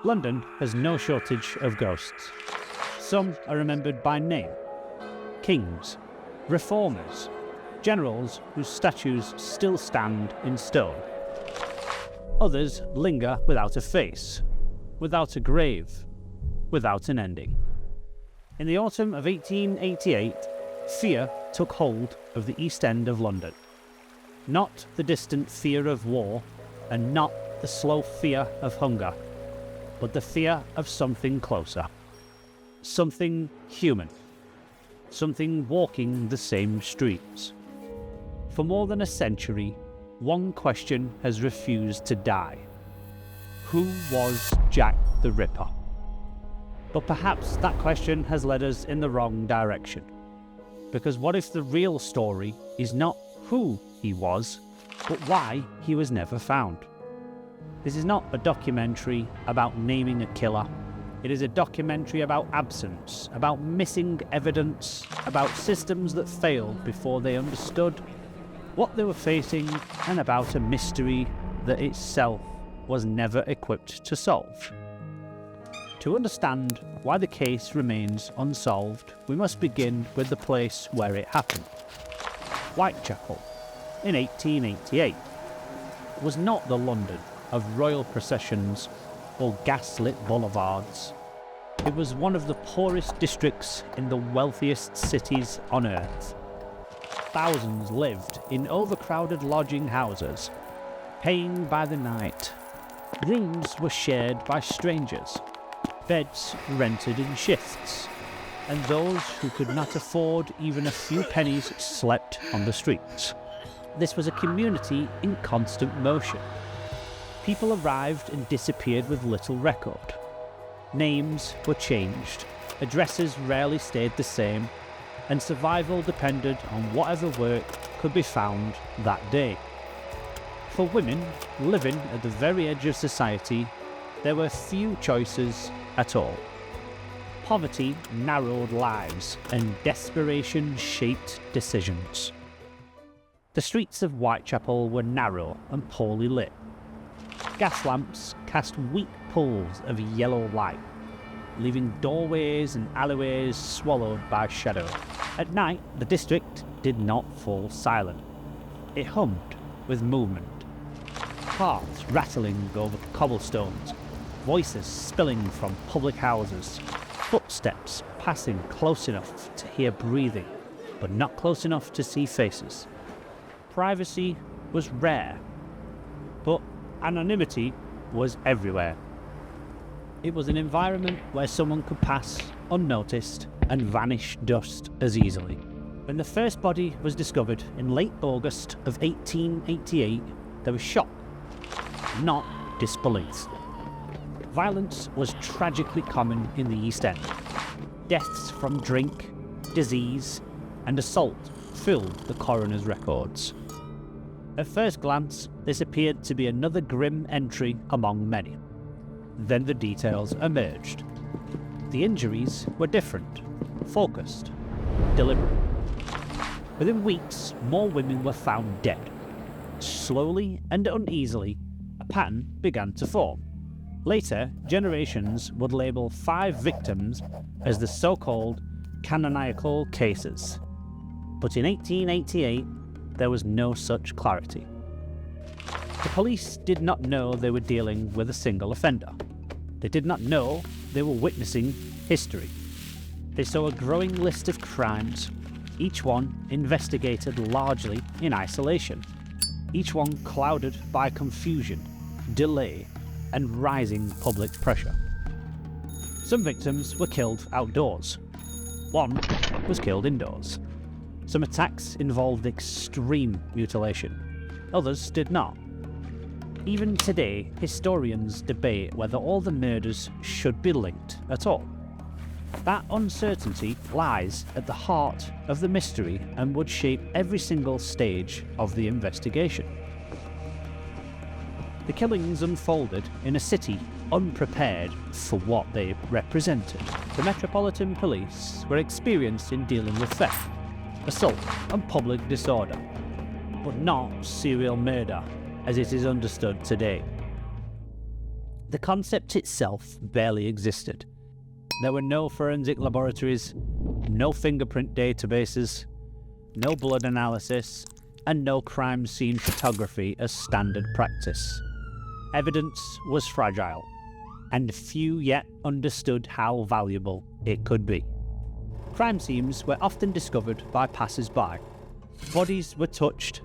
London has no shortage of ghosts. Some are remembered by name. Kings, reformers, generals whose statues still stand in stone. Others linger without a face, without a grave, without an ending. In the autumn of 1888, fear took hold of the East End of London. Not the distant fear of war, and not the slow fear of hunger, but the fear of something closer. Something human. Something walking the same streets. For more than a century, one question has refused to die. Who was Jack the Ripper? But perhaps that question has led us in the wrong direction. Because what if the real story is not who he was, but why he was never found? This is not a documentary about naming a killer. It is a documentary about absence, about missing evidence, about systems that failed before they understood what they were facing, and about a mystery that itself was never equipped to solve. To understand why the case remains unsolved, we must begin with the place where it happened. Whitechapel, in 1888, was not the London of royal processions or gaslit boulevards. It was one of the poorest districts in the wealthiest cities on earth. Thousands lived in overcrowded lodging houses, paying by the night. Rooms were shared by strangers, beds rented in shifts, and those who could not afford even a few pennies slept on the streets. This was a community in constant motion. People arrived and disappeared with little record. Names were changed, addresses rarely stayed the same, and survival depended on whatever work could be found that day. For women living at the very edge of society, there were few choices at all. Poverty narrowed lives, and desperation shaped decisions. The streets of Whitechapel were narrow and poorly lit. Gas lamps cast weak pools of yellow light, leaving doorways and alleyways swallowed by shadow. At night, the district did not fall silent. It hummed with movement. Cars rattling over cobblestones, voices spilling from public houses, footsteps passing close enough to hear breathing, but not close enough to see faces. Privacy was rare, but anonymity was everywhere. It was an environment where someone could pass unnoticed and vanish just as easily. When the first body was discovered in late August of 1888, there was shock, not disbelief. Violence was tragically common in the East End. Deaths from drink, disease, and assault filled the coroner's records. At first glance, this appeared to be another grim entry among many. Then the details emerged. The injuries were different, focused, deliberate. Within weeks, more women were found dead. Slowly and uneasily, a pattern began to form. Later, generations would label 5 victims as the so-called canonical cases. But in 1888, there was no such clarity. The police did not know they were dealing with a single offender. They did not know they were witnessing history. They saw a growing list of crimes, each one investigated largely in isolation, each one clouded by confusion, delay, and rising public pressure. Some victims were killed outdoors. One was killed indoors. Some attacks involved extreme mutilation. Others did not. Even today, historians debate whether all the murders should be linked at all. That uncertainty lies at the heart of the mystery and would shape every single stage of the investigation. The killings unfolded in a city unprepared for what they represented. The Metropolitan Police were experienced in dealing with theft, assault, and public disorder, but not serial murder as it is understood today. The concept itself barely existed. There were no forensic laboratories, no fingerprint databases, no blood analysis, and no crime scene photography as standard practice. Evidence was fragile, and few yet understood how valuable it could be. Crime scenes were often discovered by passers-by. Bodies were touched,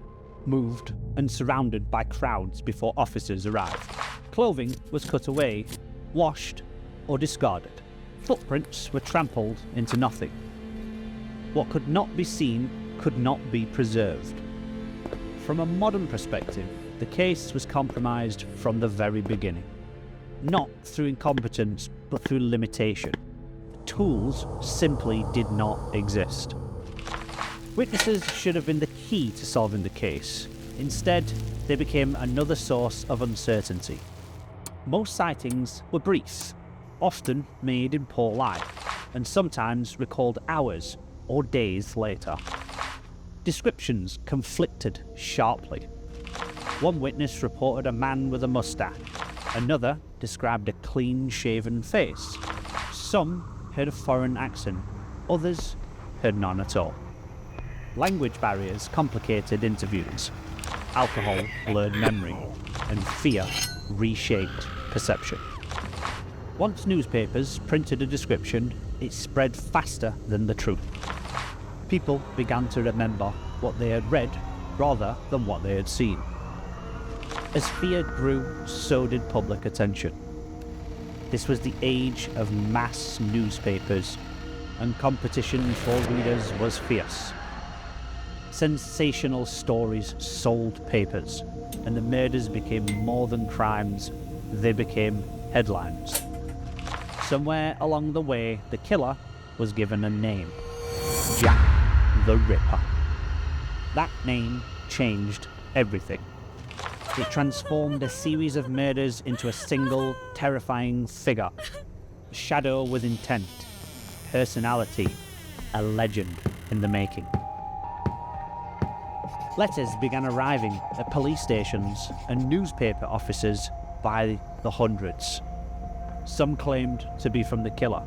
moved, and surrounded by crowds before officers arrived. Clothing was cut away, washed, or discarded. Footprints were trampled into nothing. What could not be seen could not be preserved. From a modern perspective, the case was compromised from the very beginning. Not through incompetence, but through limitation. Tools simply did not exist. Witnesses should have been the key to solving the case. Instead, they became another source of uncertainty. Most sightings were brief, often made in poor light, and sometimes recalled hours or days later. Descriptions conflicted sharply. One witness reported a man with a mustache. Another described a clean-shaven face. Some heard a foreign accent. Others heard none at all. Language barriers complicated interviews. Alcohol blurred memory, and fear reshaped perception. Once newspapers printed a description, it spread faster than the truth. People began to remember what they had read rather than what they had seen. As fear grew, so did public attention. This was the age of mass newspapers, and competition for readers was fierce. Sensational stories sold papers, and the murders became more than crimes, they became headlines. Somewhere along the way, the killer was given a name: Jack the Ripper. That name changed everything. It transformed a series of murders into a single, terrifying figure. A shadow with intent, personality, a legend in the making. Letters began arriving at police stations and newspaper offices by the hundreds. Some claimed to be from the killer.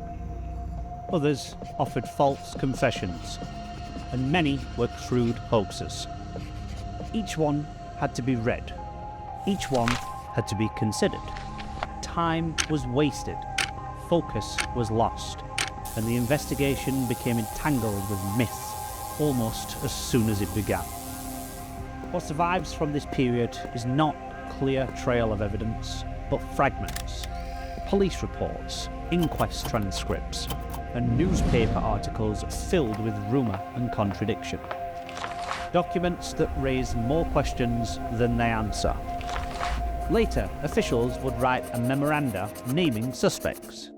Others offered false confessions, and many were crude hoaxes. Each one had to be read. Each one had to be considered. Time was wasted, focus was lost, and the investigation became entangled with myth almost as soon as it began. What survives from this period is not a clear trail of evidence, but fragments. Police reports, inquest transcripts, and newspaper articles filled with rumour and contradiction. Documents that raise more questions than they answer. Later, officials would write a memoranda naming suspects.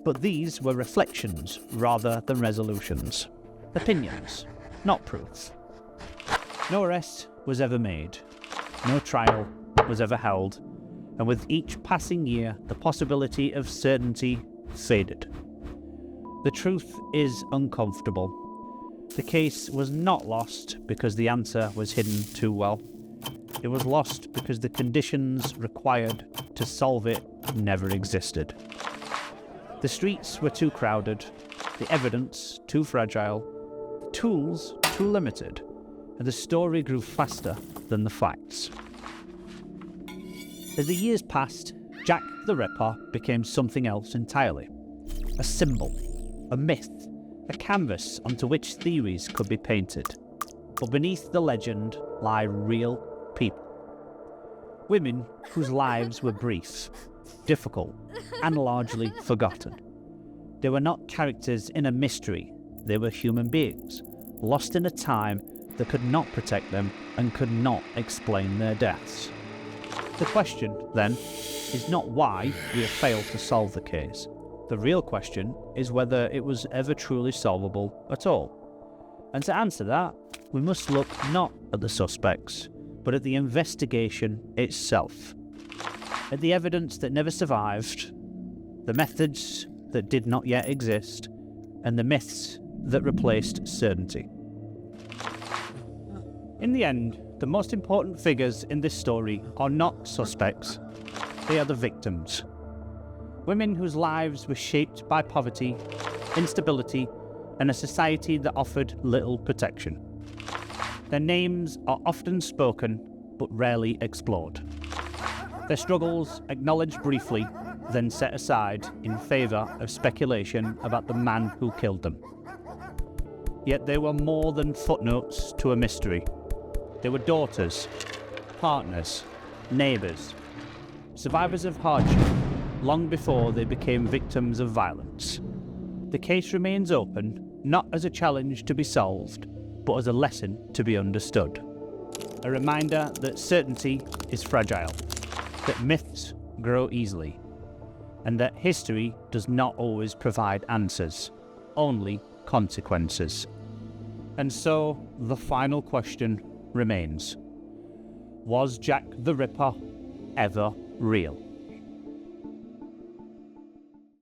But these were reflections rather than resolutions. Opinions, not proof. No arrest was ever made. No trial was ever held. And with each passing year, the possibility of certainty faded. The truth is uncomfortable. The case was not lost because the answer was hidden too well. It was lost because the conditions required to solve it never existed. The streets were too crowded, the evidence too fragile, the tools too limited, and the story grew faster than the facts. As the years passed, Jack the Ripper became something else entirely. A symbol, a myth, a canvas onto which theories could be painted. But beneath the legend lie real people. Women whose lives were brief, difficult, and largely forgotten. They were not characters in a mystery, they were human beings, lost in a time that could not protect them and could not explain their deaths. The question, then, is not why we have failed to solve the case. The real question is whether it was ever truly solvable at all. And to answer that, we must look not at the suspects, but at the investigation itself. At the evidence that never survived, the methods that did not yet exist, and the myths that replaced certainty. In the end, the most important figures in this story are not suspects, They are the victims. Women whose lives were shaped by poverty, instability, and a society that offered little protection. Their names are often spoken, but rarely explored. Their struggles acknowledged briefly, then set aside in favour of speculation about the man who killed them. Yet they were more than footnotes to a mystery. They were daughters, partners, neighbours, survivors of hardship, long before they became victims of violence. The case remains open, not as a challenge to be solved, but as a lesson to be understood. A reminder that certainty is fragile, that myths grow easily, and that history does not always provide answers, only consequences. And so, the final question remains: was Jack the Ripper ever real?